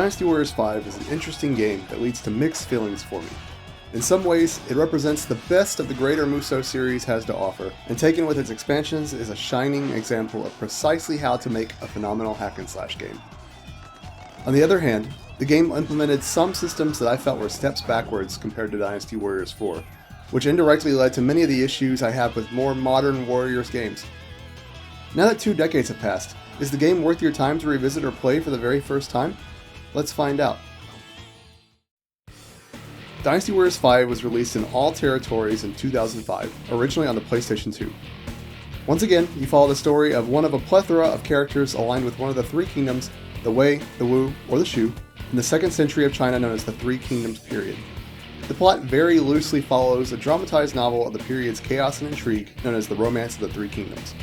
Dynasty Warriors 5 is an interesting game that leads to mixed feelings for me. In some ways, it represents the best of the greater Musso series has to offer, and taken with its expansions is a shining example of precisely how to make a phenomenal hack-and-slash game. On the other hand, the game implemented some systems that I felt were steps backwards compared to Dynasty Warriors 4, which indirectly led to many of the issues I have with more modern Warriors games. Now that 2 decades have passed, is the game worth your time to revisit or play for the very first time? Let's find out. Dynasty Warriors 5 was released in all territories in 2005, originally on the PlayStation 2. Once again, you follow the story of one of a plethora of characters aligned with one of the Three Kingdoms, the Wei, the Wu, or the Shu, in the 2nd century of China known as the Three Kingdoms period. The plot very loosely follows a dramatized novel of the period's chaos and intrigue known as the Romance of the Three Kingdoms.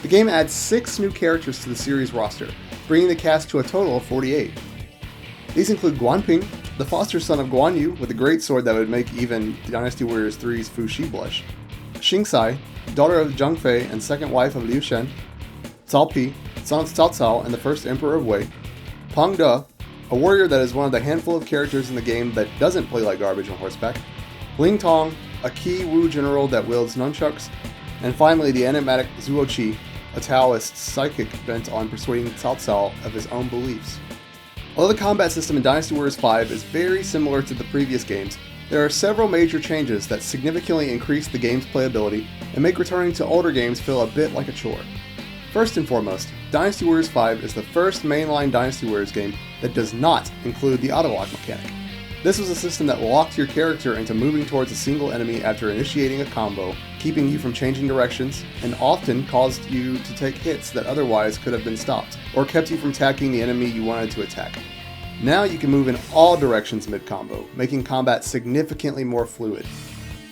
The game adds 6 new characters to the series roster, bringing the cast to a total of 48. These include Guanping, the foster son of Guan Yu with a great sword that would make even Dynasty Warriors 3's Fu Shi blush, Xingxai, daughter of Zheng Fei and second wife of Liu Shen, Cao Pi, son of Cao Cao and the first emperor of Wei, Pang De, a warrior that is one of the handful of characters in the game that doesn't play like garbage on horseback, Ling Tong, a key Wu general that wields nunchucks, and finally the enigmatic Zuo Qi, a Taoist psychic bent on persuading Cao Cao of his own beliefs. Although the combat system in Dynasty Warriors 5 is very similar to the previous games, there are several major changes that significantly increase the game's playability and make returning to older games feel a bit like a chore. First and foremost, Dynasty Warriors 5 is the first mainline Dynasty Warriors game that does not include the auto-lock mechanic. This was a system that locked your character into moving towards a single enemy after initiating a combo, keeping you from changing directions, and often caused you to take hits that otherwise could have been stopped, or kept you from attacking the enemy you wanted to attack. Now you can move in all directions mid-combo, making combat significantly more fluid.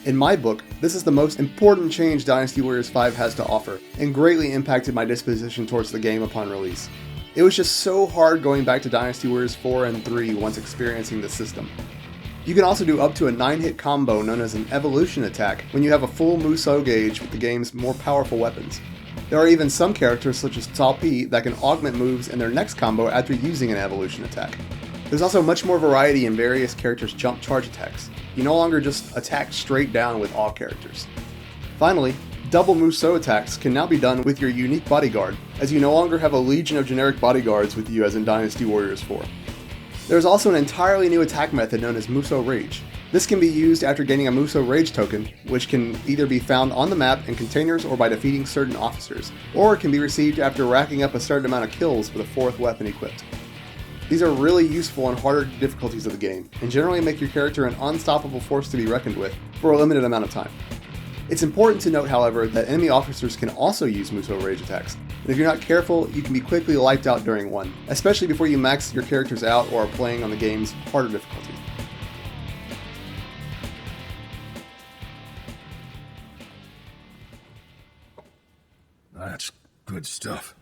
In my book, this is the most important change Dynasty Warriors 5 has to offer, and greatly impacted my disposition towards the game upon release. It was just so hard going back to Dynasty Warriors 4 and 3 once experiencing the system. You can also do up to a 9-hit combo known as an evolution attack when you have a full Musso gauge with the game's more powerful weapons. There are even some characters such as Cao Pi that can augment moves in their next combo after using an evolution attack. There's also much more variety in various characters' jump charge attacks. You no longer just attack straight down with all characters. Finally, double Musso attacks can now be done with your unique bodyguard, as you no longer have a legion of generic bodyguards with you as in Dynasty Warriors 4. There is also an entirely new attack method known as Musso Rage. This can be used after gaining a Musso Rage token, which can either be found on the map in containers or by defeating certain officers, or it can be received after racking up a certain amount of kills with a 4th weapon equipped. These are really useful in harder difficulties of the game, and generally make your character an unstoppable force to be reckoned with for a limited amount of time. It's important to note, however, that enemy officers can also use Musso Rage attacks, and if you're not careful, you can be quickly wiped out during one, especially before you max your characters out or are playing on the game's harder difficulty. That's good stuff.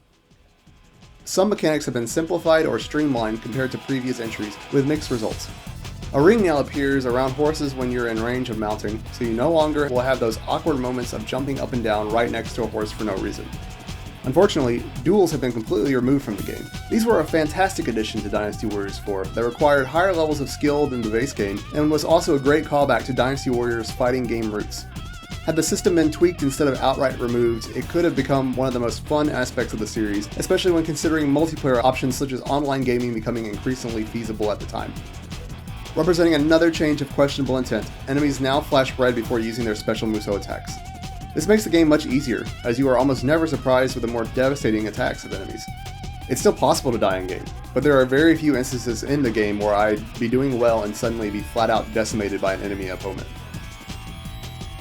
Some mechanics have been simplified or streamlined compared to previous entries, with mixed results. A ring now appears around horses when you're in range of mounting, so you no longer will have those awkward moments of jumping up and down right next to a horse for no reason. Unfortunately, duels have been completely removed from the game. These were a fantastic addition to Dynasty Warriors 4 that required higher levels of skill than the base game, and was also a great callback to Dynasty Warriors' fighting game roots. Had the system been tweaked instead of outright removed, it could have become one of the most fun aspects of the series, especially when considering multiplayer options such as online gaming becoming increasingly feasible at the time. Representing another change of questionable intent, enemies now flash red before using their special Musso attacks. This makes the game much easier, as you are almost never surprised with the more devastating attacks of enemies. It's still possible to die in game, but there are very few instances in the game where I'd be doing well and suddenly be flat out decimated by an enemy opponent.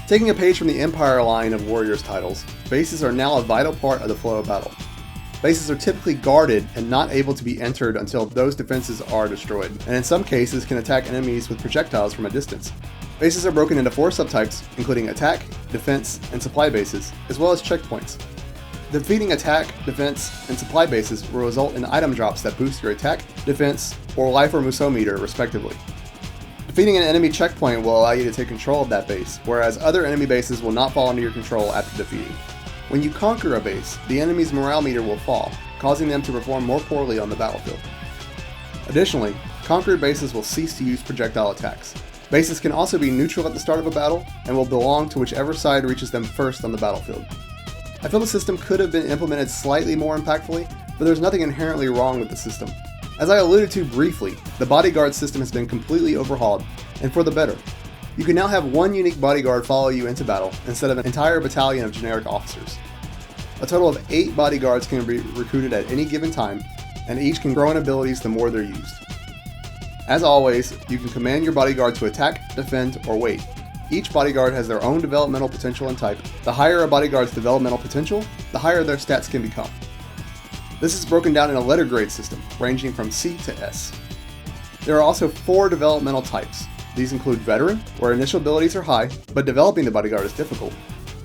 Taking a page from the Empire line of Warriors titles, bases are now a vital part of the flow of battle. Bases are typically guarded and not able to be entered until those defenses are destroyed, and in some cases can attack enemies with projectiles from a distance. Bases are broken into 4 subtypes, including attack, defense, and supply bases, as well as checkpoints. Defeating attack, defense, and supply bases will result in item drops that boost your attack, defense, or life or Musso meter, respectively. Defeating an enemy checkpoint will allow you to take control of that base, whereas other enemy bases will not fall under your control after defeating. When you conquer a base, the enemy's morale meter will fall, causing them to perform more poorly on the battlefield. Additionally, conquered bases will cease to use projectile attacks. Bases can also be neutral at the start of a battle, and will belong to whichever side reaches them first on the battlefield. I feel the system could have been implemented slightly more impactfully, but there's nothing inherently wrong with the system. As I alluded to briefly, the Bodyguard system has been completely overhauled, and for the better. You can now have one unique bodyguard follow you into battle, instead of an entire battalion of generic officers. A total of 8 bodyguards can be recruited at any given time, and each can grow in abilities the more they're used. As always, you can command your bodyguard to attack, defend, or wait. Each bodyguard has their own developmental potential and type. The higher a bodyguard's developmental potential, the higher their stats can become. This is broken down in a letter grade system, ranging from C to S. There are also 4 developmental types. These include Veteran, where initial abilities are high, but developing the bodyguard is difficult.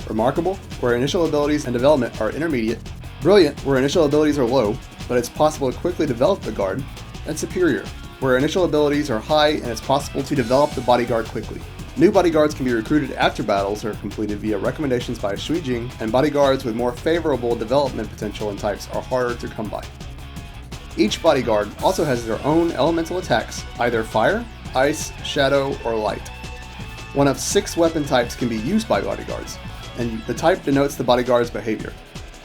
Remarkable, where initial abilities and development are intermediate. Brilliant, where initial abilities are low, but it's possible to quickly develop the guard. And Superior, where initial abilities are high and it's possible to develop the bodyguard quickly. New bodyguards can be recruited after battles are completed via recommendations by Shuijing, and bodyguards with more favorable development potential and types are harder to come by. Each bodyguard also has their own elemental attacks, either fire, ice, shadow, or light. One of 6 weapon types can be used by bodyguards, and the type denotes the bodyguard's behavior.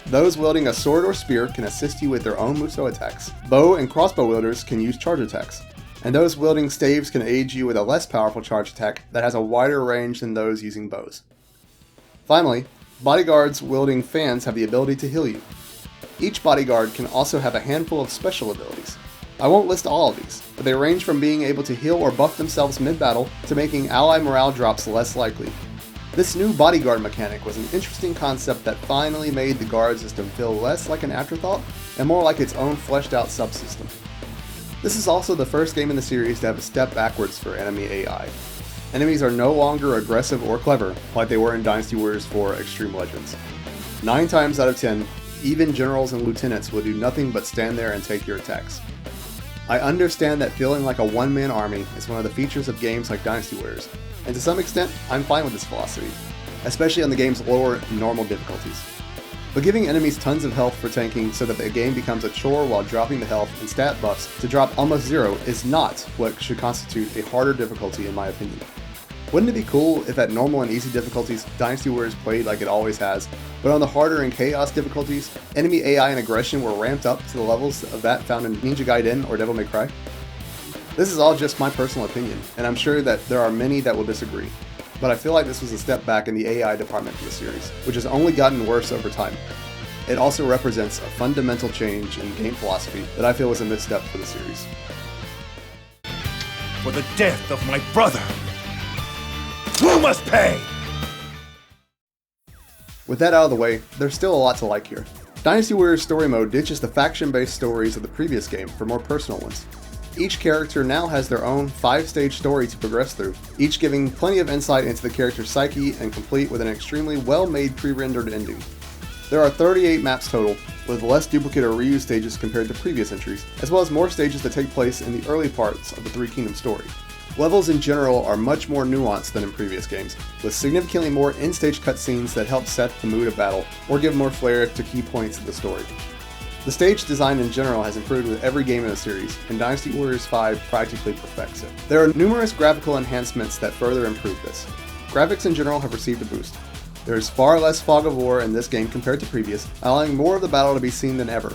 Those wielding a sword or spear can assist you with their own Musso attacks. Bow and crossbow wielders can use charge attacks, and those wielding staves can aid you with a less powerful charge attack that has a wider range than those using bows. Finally, bodyguards wielding fans have the ability to heal you. Each bodyguard can also have a handful of special abilities. I won't list all of these, but they range from being able to heal or buff themselves mid-battle to making ally morale drops less likely. This new bodyguard mechanic was an interesting concept that finally made the guard system feel less like an afterthought and more like its own fleshed out subsystem. This is also the first game in the series to have a step backwards for enemy AI. Enemies are no longer aggressive or clever like they were in Dynasty Warriors 4 Extreme Legends. 9 times out of 10, even generals and lieutenants will do nothing but stand there and take your attacks. I understand that feeling like a one-man army is one of the features of games like Dynasty Warriors, and to some extent, I'm fine with this philosophy, especially on the game's lower normal difficulties. But giving enemies tons of health for tanking so that the game becomes a chore while dropping the health and stat buffs to drop almost 0 is not what should constitute a harder difficulty in my opinion. Wouldn't it be cool if at normal and easy difficulties, Dynasty Warriors played like it always has, but on the harder and chaos difficulties, enemy AI and aggression were ramped up to the levels of that found in Ninja Gaiden or Devil May Cry? This is all just my personal opinion, and I'm sure that there are many that will disagree, but I feel like this was a step back in the AI department for the series, which has only gotten worse over time. It also represents a fundamental change in game philosophy that I feel was a misstep for the series. For the death of my brother, who must pay? With that out of the way, there's still a lot to like here. Dynasty Warriors Story Mode ditches the faction-based stories of the previous game for more personal ones. Each character now has their own 5-stage story to progress through, each giving plenty of insight into the character's psyche and complete with an extremely well-made pre-rendered ending. There are 38 maps total, with less duplicate or reused stages compared to previous entries, as well as more stages that take place in the early parts of the Three Kingdoms story. Levels in general are much more nuanced than in previous games, with significantly more in-stage cutscenes that help set the mood of battle or give more flair to key points of the story. The stage design in general has improved with every game in the series, and Dynasty Warriors 5 practically perfects it. There are numerous graphical enhancements that further improve this. Graphics in general have received a boost. There is far less fog of war in this game compared to previous, allowing more of the battle to be seen than ever.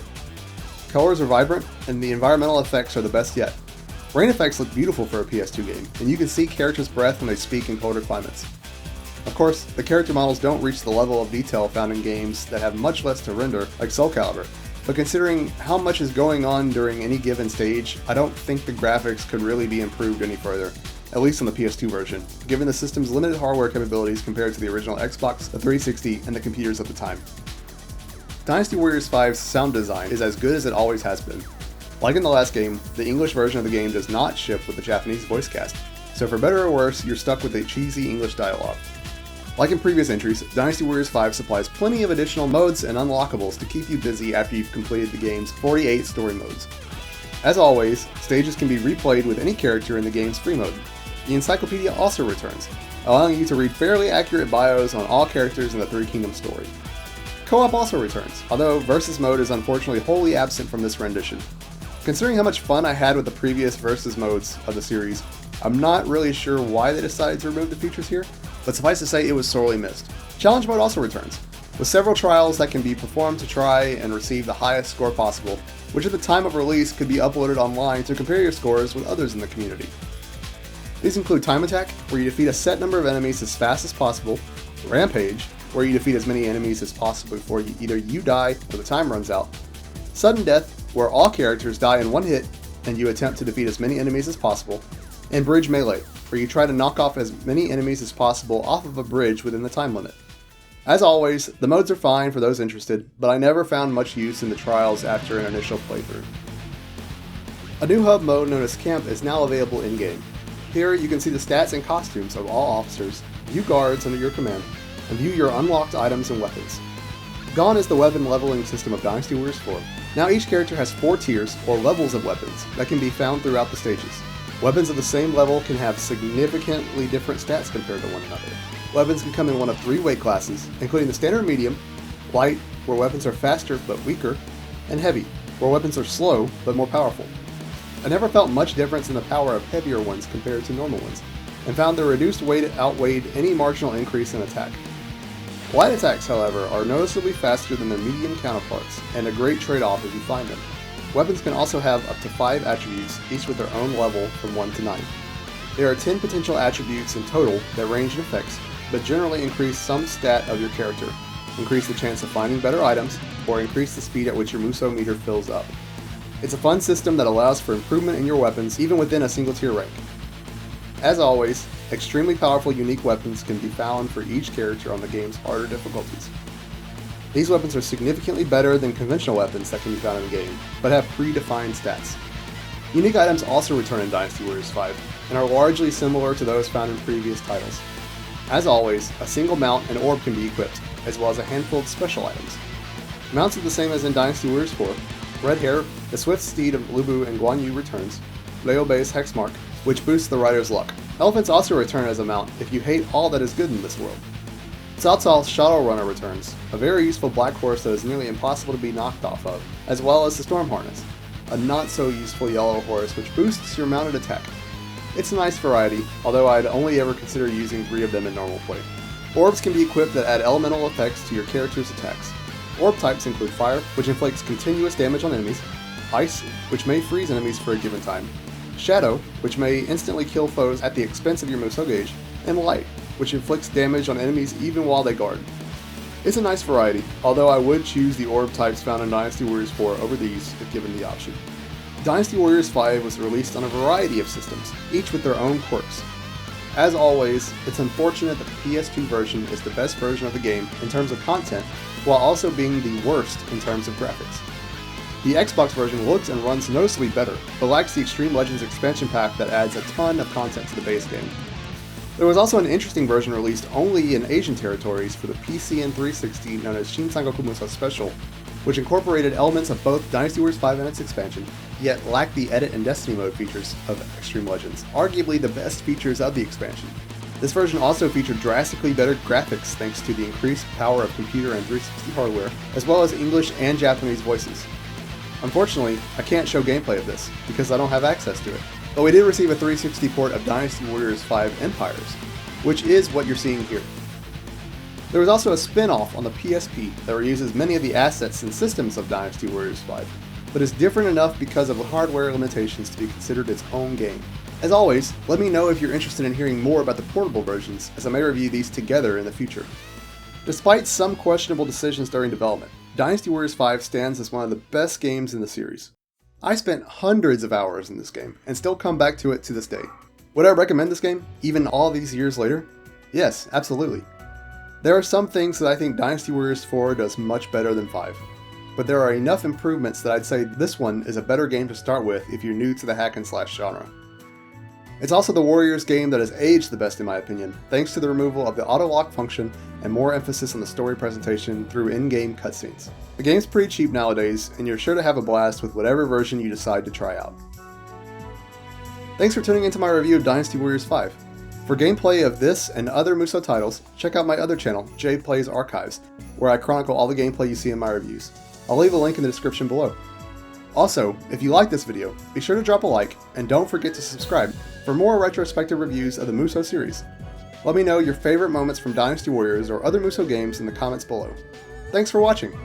Colors are vibrant, and the environmental effects are the best yet. Rain effects look beautiful for a PS2 game, and you can see characters' breath when they speak in colder climates. Of course, the character models don't reach the level of detail found in games that have much less to render, like Soul Calibur, but considering how much is going on during any given stage, I don't think the graphics could really be improved any further, at least on the PS2 version, given the system's limited hardware capabilities compared to the original Xbox, the 360, and the computers at the time. Dynasty Warriors 5's sound design is as good as it always has been. Like in the last game, the English version of the game does not ship with the Japanese voice cast, so for better or worse, you're stuck with the cheesy English dialogue. Like in previous entries, Dynasty Warriors 5 supplies plenty of additional modes and unlockables to keep you busy after you've completed the game's 48 story modes. As always, stages can be replayed with any character in the game's free mode. The encyclopedia also returns, allowing you to read fairly accurate bios on all characters in the Three Kingdoms story. Co-op also returns, although Versus mode is unfortunately wholly absent from this rendition. Considering how much fun I had with the previous versus modes of the series, I'm not really sure why they decided to remove the features here, but suffice to say it was sorely missed. Challenge mode also returns, with several trials that can be performed to try and receive the highest score possible, which at the time of release could be uploaded online to compare your scores with others in the community. These include Time Attack, where you defeat a set number of enemies as fast as possible, Rampage, where you defeat as many enemies as possible before either you die or the time runs out, Sudden Death, where all characters die in one hit and you attempt to defeat as many enemies as possible, and Bridge Melee, where you try to knock off as many enemies as possible off of a bridge within the time limit. As always, the modes are fine for those interested, but I never found much use in the trials after an initial playthrough. A new hub mode known as Camp is now available in-game. Here you can see the stats and costumes of all officers, view guards under your command, and view your unlocked items and weapons. Gone is the weapon leveling system of Dynasty Warriors 4. Now each character has 4 tiers, or levels of weapons, that can be found throughout the stages. Weapons of the same level can have significantly different stats compared to one another. Weapons can come in one of 3 weight classes, including the standard medium, light, where weapons are faster but weaker, and heavy, where weapons are slow but more powerful. I never felt much difference in the power of heavier ones compared to normal ones, and found their reduced weight outweighed any marginal increase in attack. Light attacks, however, are noticeably faster than their medium counterparts, and a great trade-off if you find them. Weapons can also have up to 5 attributes, each with their own level from 1 to 9. There are 10 potential attributes in total that range in effects, but generally increase some stat of your character, increase the chance of finding better items, or increase the speed at which your Musso meter fills up. It's a fun system that allows for improvement in your weapons even within a single tier rank. As always, extremely powerful unique weapons can be found for each character on the game's harder difficulties. These weapons are significantly better than conventional weapons that can be found in the game, but have predefined stats. Unique items also return in Dynasty Warriors 5, and are largely similar to those found in previous titles. As always, a single mount and orb can be equipped, as well as a handful of special items. Mounts are the same as in Dynasty Warriors 4. Red Hair, the swift steed of Lubu and Guan Yu returns, Leo Bei's Hexmark, which boosts the rider's luck. Elephants also return as a mount if you hate all that is good in this world. Cao Cao's Shadow Runner returns, a very useful black horse that is nearly impossible to be knocked off of, as well as the Storm Harness, a not so useful yellow horse which boosts your mounted attack. It's a nice variety, although I'd only ever consider using 3 of them in normal play. Orbs can be equipped that add elemental effects to your character's attacks. Orb types include Fire, which inflicts continuous damage on enemies, Ice, which may freeze enemies for a given time, Shadow, which may instantly kill foes at the expense of your Musso gauge, and Light, which inflicts damage on enemies even while they guard. It's a nice variety, although I would choose the orb types found in Dynasty Warriors 4 over these if given the option. Dynasty Warriors 5 was released on a variety of systems, each with their own quirks. As always, it's unfortunate that the PS2 version is the best version of the game in terms of content, while also being the worst in terms of graphics. The Xbox version looks and runs noticeably better, but lacks the Extreme Legends expansion pack that adds a ton of content to the base game. There was also an interesting version released only in Asian territories for the PC and 360 known as Shin Sangoku Muso Special, which incorporated elements of both Dynasty Warriors 5 and its expansion, yet lacked the edit and destiny mode features of Extreme Legends, arguably the best features of the expansion. This version also featured drastically better graphics thanks to the increased power of computer and 360 hardware, as well as English and Japanese voices. Unfortunately, I can't show gameplay of this, because I don't have access to it, but we did receive a 360 port of Dynasty Warriors 5 Empires, which is what you're seeing here. There was also a spin-off on the PSP that reuses many of the assets and systems of Dynasty Warriors 5, but is different enough because of the hardware limitations to be considered its own game. As always, let me know if you're interested in hearing more about the portable versions, as I may review these together in the future. Despite some questionable decisions during development, Dynasty Warriors 5 stands as one of the best games in the series. I spent hundreds of hours in this game, and still come back to it to this day. Would I recommend this game, even all these years later? Yes, absolutely. There are some things that I think Dynasty Warriors 4 does much better than 5, but there are enough improvements that I'd say this one is a better game to start with if you're new to the hack and slash genre. It's also the Warriors game that has aged the best in my opinion, thanks to the removal of the auto-lock function and more emphasis on the story presentation through in-game cutscenes. The game's pretty cheap nowadays, and you're sure to have a blast with whatever version you decide to try out. Thanks for tuning into my review of Dynasty Warriors 5. For gameplay of this and other Musso titles, check out my other channel, Jay Plays Archives, where I chronicle all the gameplay you see in my reviews. I'll leave a link in the description below. Also, if you like this video, be sure to drop a like, and don't forget to subscribe for more retrospective reviews of the Musso series. Let me know your favorite moments from Dynasty Warriors or other Musso games in the comments below. Thanks for watching!